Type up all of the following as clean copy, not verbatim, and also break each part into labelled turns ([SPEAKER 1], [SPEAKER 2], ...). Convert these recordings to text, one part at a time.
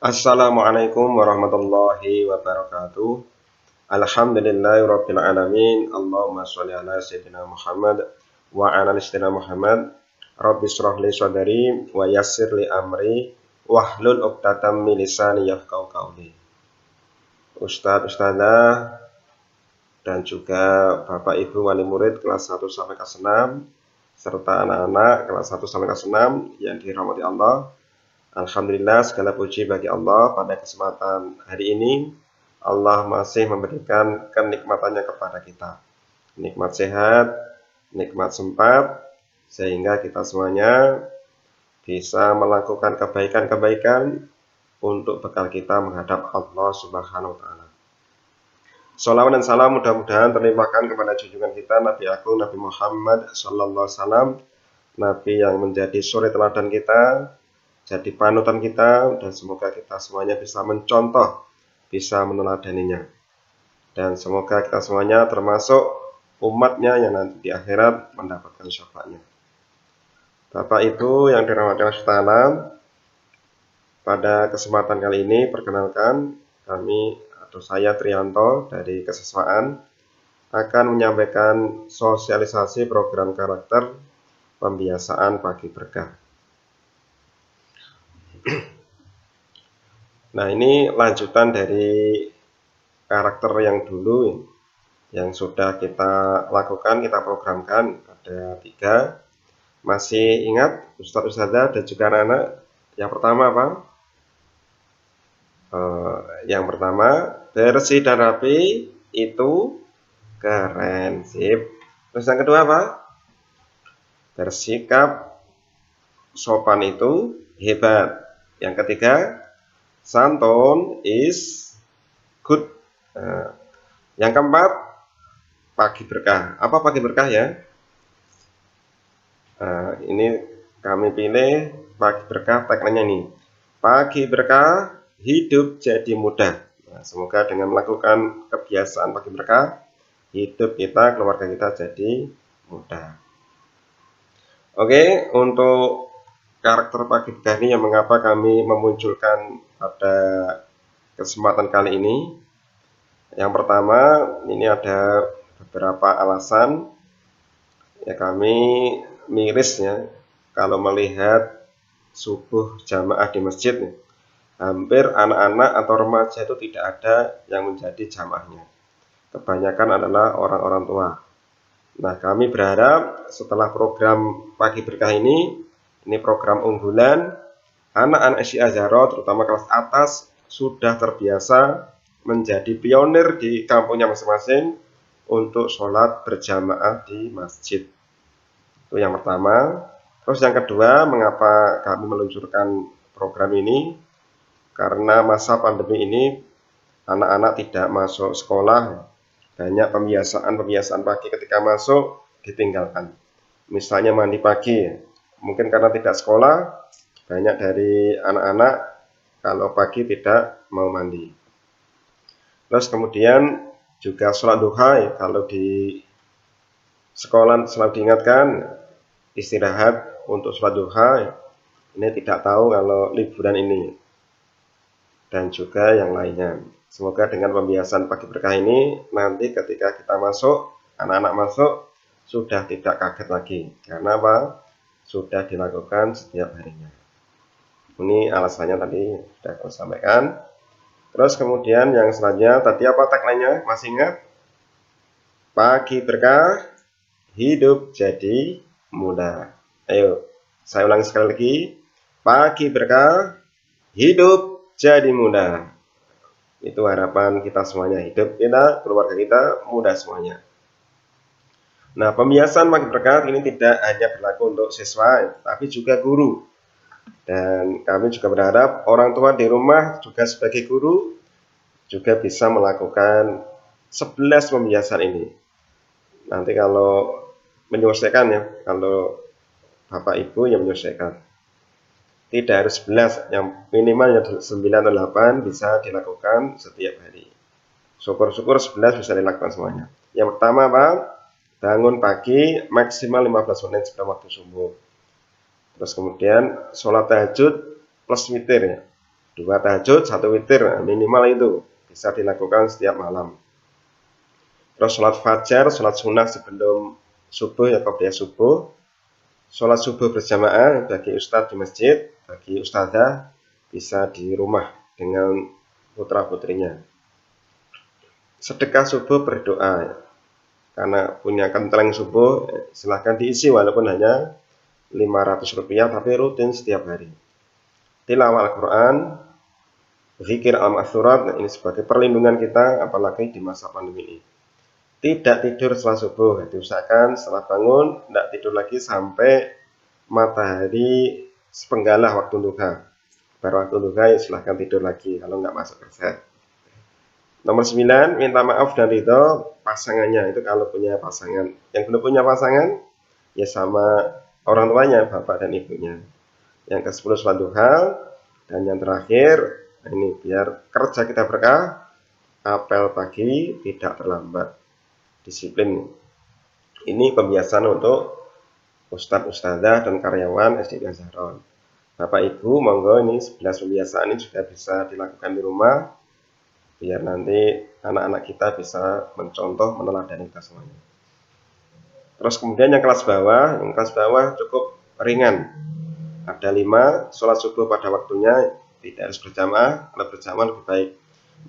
[SPEAKER 1] Assalamualaikum warahmatullahi wabarakatuh. Alhamdulillahirabbil alamin. Allahumma sholli ala sayyidina Muhammad wa ala ali sayyidina Muhammad. Rabbi shrah li sadri wa yassir li amri wahlul 'uqdatam min lisani yafqahu qawli. Ustadz, ustadzah dan juga Bapak Ibu wali murid kelas 1 sampai kelas 6 serta anak-anak kelas 1 sampai kelas 6 yang dirahmati Allah. Alhamdulillah, segala puji bagi Allah. Pada kesempatan hari ini Allah masih memberikan kenikmatannya kepada kita, nikmat sehat, nikmat sempat, sehingga kita semuanya bisa melakukan kebaikan-kebaikan untuk bekal kita menghadap Allah Subhanahu wa Ta'ala. Shalawat dan salam mudah-mudahan terlimpahkan kepada junjungan kita Nabi Agung Nabi Muhammad Sallallahu Alaihi Wasallam, Nabi yang menjadi suri teladan kita, jadi panutan kita, dan semoga kita semuanya bisa mencontoh, bisa meneladaninya. Dan semoga kita semuanya termasuk umatnya yang nanti di akhirat mendapatkan syafaatnya. Bapak Ibu yang dirahmati Allah, pada kesempatan kali ini perkenalkan kami atau saya Trianto dari Kesiswaan akan menyampaikan sosialisasi program karakter pembiasaan pagi berkah. Nah, ini lanjutan dari karakter yang dulu yang sudah kita lakukan, kita programkan, ada 3. Masih ingat Ustadz Ustadzah dan juga anak-anak? Yang pertama apa? Yang pertama, bersih dan rapi itu keren, sip. Terus yang kedua apa? Bersikap sopan itu hebat. Yang ketiga, santun is good. Yang keempat, pagi berkah. Apa pagi berkah ya? Ini kami pilih pagi berkah, tagline-nya ini. Pagi berkah, hidup jadi mudah. Nah, semoga dengan melakukan kebiasaan pagi berkah, hidup kita, keluarga kita jadi mudah. Oke, untuk karakter pagi berkah ini yang mengapa kami memunculkan pada kesempatan kali ini. Yang pertama, ini ada beberapa alasan. Ya, kami mirisnya kalau melihat subuh jamaah di masjid, hampir anak-anak atau remaja itu tidak ada yang menjadi jamaahnya. Kebanyakan adalah orang-orang tua. Nah, kami berharap setelah program pagi berkah ini program unggulan, anak-anak SYA Zahra terutama kelas atas sudah terbiasa menjadi pionir di kampungnya masing-masing untuk sholat berjamaah di masjid. Itu yang pertama. Terus yang kedua, mengapa kami meluncurkan program ini? Karena masa pandemi ini anak-anak tidak masuk sekolah, banyak pembiasaan pagi ketika masuk ditinggalkan. Misalnya mandi pagi, mungkin karena tidak sekolah, banyak dari anak-anak kalau pagi tidak mau mandi. Terus kemudian juga sholat duha, kalau di sekolah selalu diingatkan istirahat untuk sholat duha, ini tidak tahu kalau liburan ini. Dan juga yang lainnya. Semoga dengan pembiasaan pagi berkah ini, nanti ketika kita masuk, anak-anak masuk, sudah tidak kaget lagi. Karena apa? Sudah dilakukan setiap harinya. Ini alasannya tadi sudah aku sampaikan. Terus kemudian yang selanjutnya, tadi apa tagline-nya? Masih ingat? Pagi berkah, hidup jadi mudah. Ayo, saya ulangi sekali lagi. Pagi berkah, hidup jadi mudah. Itu harapan kita semuanya, hidup kita, keluarga kita mudah semuanya. Nah, pembiasaan pagi berkah ini tidak hanya berlaku untuk siswa, tapi juga guru. Dan kami juga berharap orang tua di rumah juga sebagai guru juga bisa melakukan 11 pembiasaan ini. Nanti kalau menyelesaikan ya, kalau Bapak Ibu yang menyelesaikan. Tidak harus 11, yang minimal 9 atau 8 bisa dilakukan setiap hari. Syukur-syukur 11 bisa dilakukan semuanya. Yang pertama apa? Bangun pagi maksimal 15 menit sebelum waktu subuh. Terus kemudian sholat tahajud plus witir ya. 2 tahajud, 1 witir, minimal itu bisa dilakukan setiap malam. Terus sholat fajar, sholat sunnah sebelum subuh ya qobliyah subuh. Sholat subuh berjamaah bagi ustadz di masjid, bagi ustadzah bisa di rumah dengan putra-putrinya. Sedekah subuh berdoa, karena punya kenteleng subuh silahkan diisi walaupun hanya 500 rupiah tapi rutin setiap hari. Tilawah Al-Quran, zikir al-ma'thurat, ini sebagai perlindungan kita apalagi di masa pandemi ini. Tidak tidur setelah subuh, diusahakan setelah bangun tidak tidur lagi sampai matahari sepenggalah waktu duha. Baru waktu duha ya silahkan tidur lagi kalau nggak masuk kerja. Nomor 9, minta maaf dan ridho pasangannya. Itu kalau punya pasangan. Yang belum punya pasangan ya sama orang tuanya, bapak dan ibunya. Yang ke-10 sholat duha. Dan yang terakhir, ini biar kerja kita berkah, apel pagi tidak terlambat. Disiplin. Ini kebiasaan untuk ustadz, ustadzah, dan karyawan SD Zahron. Bapak Ibu, monggo ini 11 kebiasaan ini juga bisa dilakukan di rumah, biar nanti anak-anak kita bisa mencontoh, meneladani kita semuanya. Terus kemudian yang kelas bawah cukup ringan. Ada 5, sholat subuh pada waktunya, tidak harus berjamaah, kalau berjamaah lebih baik.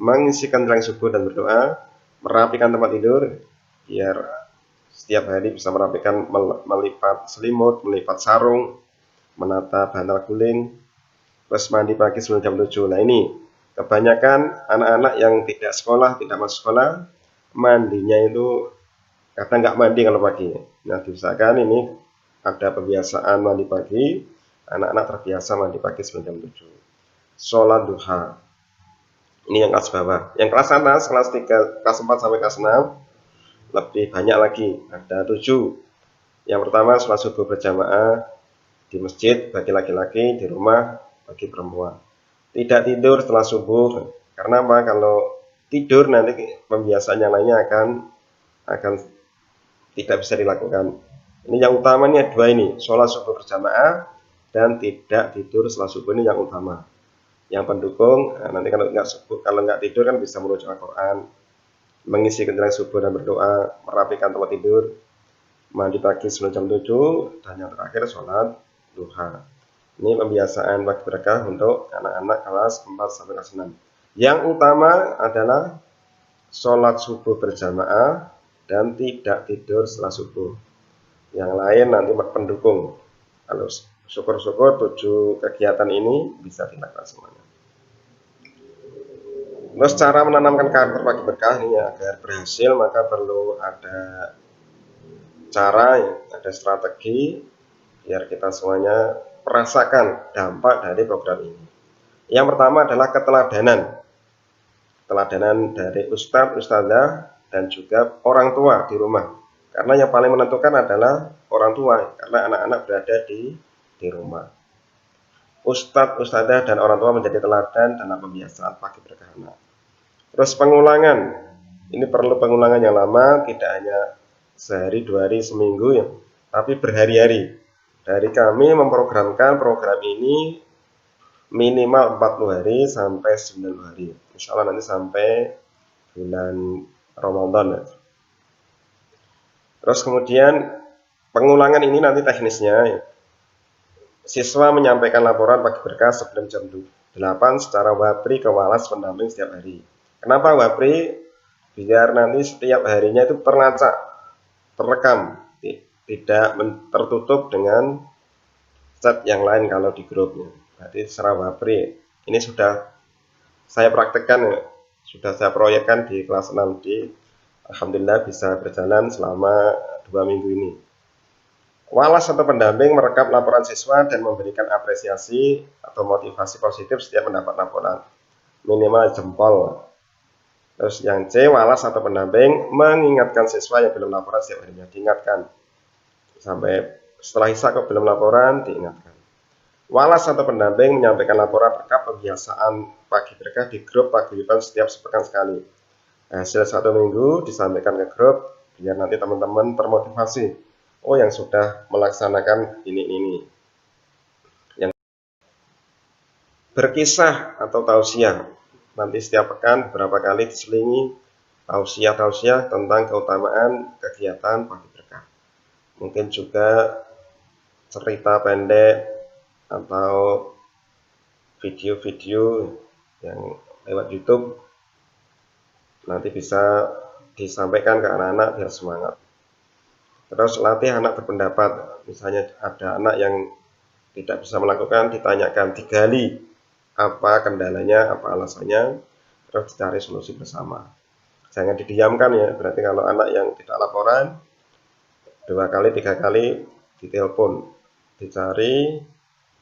[SPEAKER 1] Mengisikan terang subuh dan berdoa, merapikan tempat tidur, biar setiap hari bisa merapikan, melipat selimut, melipat sarung, menata bantal guling, terus mandi pagi sebelum jam 7. Nah ini kebanyakan anak-anak yang tidak sekolah, tidak masuk sekolah, mandinya itu kadang nggak mandi kalau pagi. Nah diusahakan ini ada kebiasaan mandi pagi, anak-anak terbiasa mandi pagi sebelum jam 7. Sholat duha, ini yang kelas bawah. Yang kelas atas, kelas 3, kelas 4 sampai kelas 6 lebih banyak lagi, ada 7. Yang pertama sholat subuh berjamaah di masjid bagi laki-laki, di rumah bagi perempuan. Tidak tidur setelah subuh, karena apa? Kalau tidur nanti pembiasaan yang lainnya akan tidak bisa dilakukan. Ini yang utama nih 2 ini, sholat subuh berjamaah dan tidak tidur setelah subuh, ini yang utama. Yang pendukung, nanti kalau nggak tidur kan bisa merujuk Al-Quran, mengisi kendaraan subuh dan berdoa, merapikan tempat tidur, mandi pagi sebelum jam 7, dan yang terakhir sholat duha. Ini pembiasaan pagi berkah untuk anak-anak kelas 4 sampai kelas 6. Yang utama adalah sholat subuh berjamaah dan tidak tidur setelah subuh. Yang lain nanti pendukung. Kalau syukur-syukur 7 kegiatan ini bisa dilakukan semuanya. Terus cara menanamkan karakter pagi berkah ini ya, agar berhasil maka perlu ada cara, ada strategi biar kita semuanya merasakan dampak dari program ini. Yang pertama adalah keteladanan. Keteladanan dari ustadz, ustadzah, dan juga orang tua di rumah. Karena yang paling menentukan adalah orang tua, karena anak-anak berada di rumah. Ustadz, ustadzah, dan orang tua menjadi teladan dalam pembiasaan pagi berkah anak. Terus pengulangan, ini perlu pengulangan yang lama, tidak hanya sehari, 2 hari, seminggu ya, tapi berhari-hari. Dari kami memprogramkan program ini minimal 40 hari sampai 90 hari. Insya Allah nanti sampai bulan Ramadan ya. Terus kemudian pengulangan ini nanti teknisnya ya. Siswa menyampaikan laporan pagi berkah sebelum jam 8 secara wabri ke walas pendamping setiap hari. Kenapa wabri? Biar nanti setiap harinya itu terlacak, terekam, tidak tertutup dengan chat yang lain kalau di grupnya. Berarti secara wabri. Ini sudah saya praktekkan, sudah saya proyekkan di kelas 6D. Alhamdulillah bisa berjalan selama 2 minggu ini. Walas atau pendamping merekam laporan siswa dan memberikan apresiasi atau motivasi positif setiap mendapat laporan, minimal jempol. Terus yang C, walas atau pendamping mengingatkan siswa yang belum laporan setiap harinya, diingatkan. Sampai setelah Isya kok belum laporan, diingatkan. Walas atau pendamping menyampaikan laporan berkah kebiasaan pagi berkah di grup paguyuban setiap sepekan sekali. Hasil 1 minggu disampaikan ke grup, biar nanti teman-teman termotivasi. Oh, yang sudah melaksanakan ini. berkisah atau tausiah. Nanti setiap pekan beberapa kali diselingi tausiah-tausiah tentang keutamaan kegiatan pagi berkah. Mungkin juga cerita pendek atau video-video yang lewat YouTube nanti bisa disampaikan ke anak-anak biar semangat. Terus latih anak berpendapat. Misalnya ada anak yang tidak bisa melakukan, ditanyakan, digali apa kendalanya, apa alasannya, terus dicari solusi bersama. Jangan didiamkan ya, berarti kalau anak yang tidak laporan 2 kali 3 kali ditelepon, dicari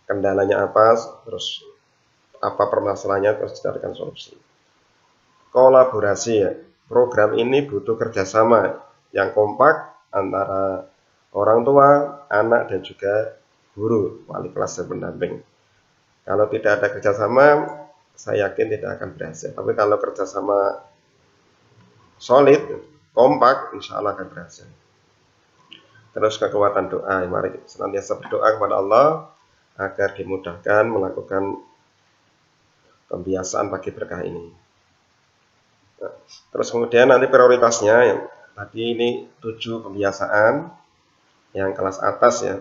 [SPEAKER 1] kendalanya apa, terus apa permasalahannya, terus dicarikan solusi. Kolaborasi ya, program ini butuh kerjasama yang kompak antara orang tua, anak, dan juga guru, wali kelas dan pendamping. Kalau tidak ada kerjasama, saya yakin tidak akan berhasil. Tapi kalau kerjasama solid, kompak, insya Allah akan berhasil. Terus kekuatan doa, mari senantiasa berdoa kepada Allah agar dimudahkan melakukan pembiasaan pagi berkah ini. Nah, terus kemudian nanti prioritasnya, yang tadi ini 7 pembiasaan yang kelas atas ya.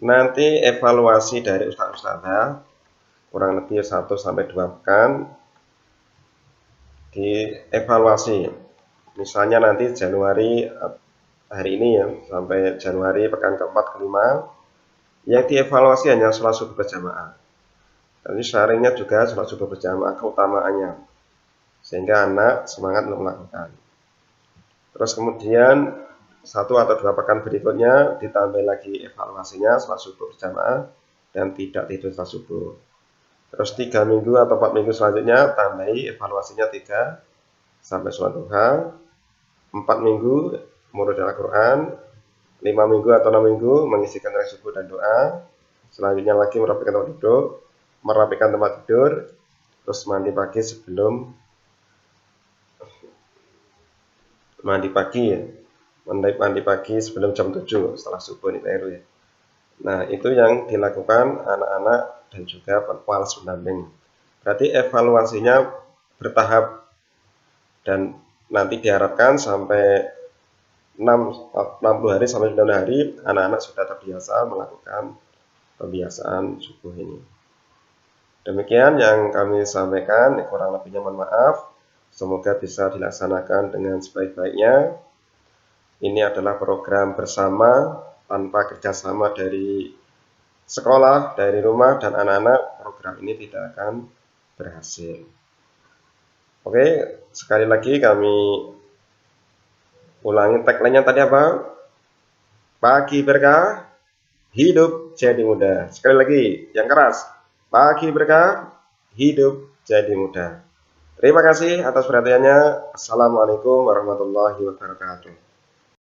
[SPEAKER 1] Nanti evaluasi dari ustadz-ustadzah kurang lebih 1 sampai 2 pekan dievaluasi. Misalnya nanti Januari hari ini ya sampai Januari pekan ke-4 ke-5 yang dievaluasi hanya sholat subuh berjamaah. Nanti sharingnya juga sholat subuh berjamaah keutamaannya sehingga anak semangat untuk melakukan. Terus kemudian 1 atau 2 pekan berikutnya ditambah lagi evaluasinya sholat subuh berjamaah dan tidak tidur sholat subuh. Terus 3 minggu atau 4 minggu selanjutnya tambahi evaluasinya 3 sampai sholat duha, 4 minggu murid Al-Quran, 5 minggu atau 6 minggu mengisikan dari subuh dan doa, selanjutnya lagi merapikan tempat duduk, merapikan tempat tidur, terus mandi pagi sebelum mandi pagi sebelum jam 7 setelah subuh ini baru ya. Nah itu yang dilakukan anak-anak dan juga wali pendamping. Berarti evaluasinya bertahap dan nanti diharapkan sampai 60 hari sampai 90 hari anak-anak sudah terbiasa melakukan pembiasaan subuh ini. Demikian yang kami sampaikan, kurang lebihnya mohon maaf. Semoga bisa dilaksanakan dengan sebaik-baiknya. Ini adalah program bersama tanpa kerjasama dari sekolah, dari rumah, dan anak-anak, program ini tidak akan berhasil. Oke, sekali lagi kami ulangi tagline-nya tadi apa? Pagi berkah, hidup jadi mudah. Sekali lagi, yang keras. Pagi berkah, hidup jadi mudah. Terima kasih atas perhatiannya. Assalamualaikum warahmatullahi wabarakatuh.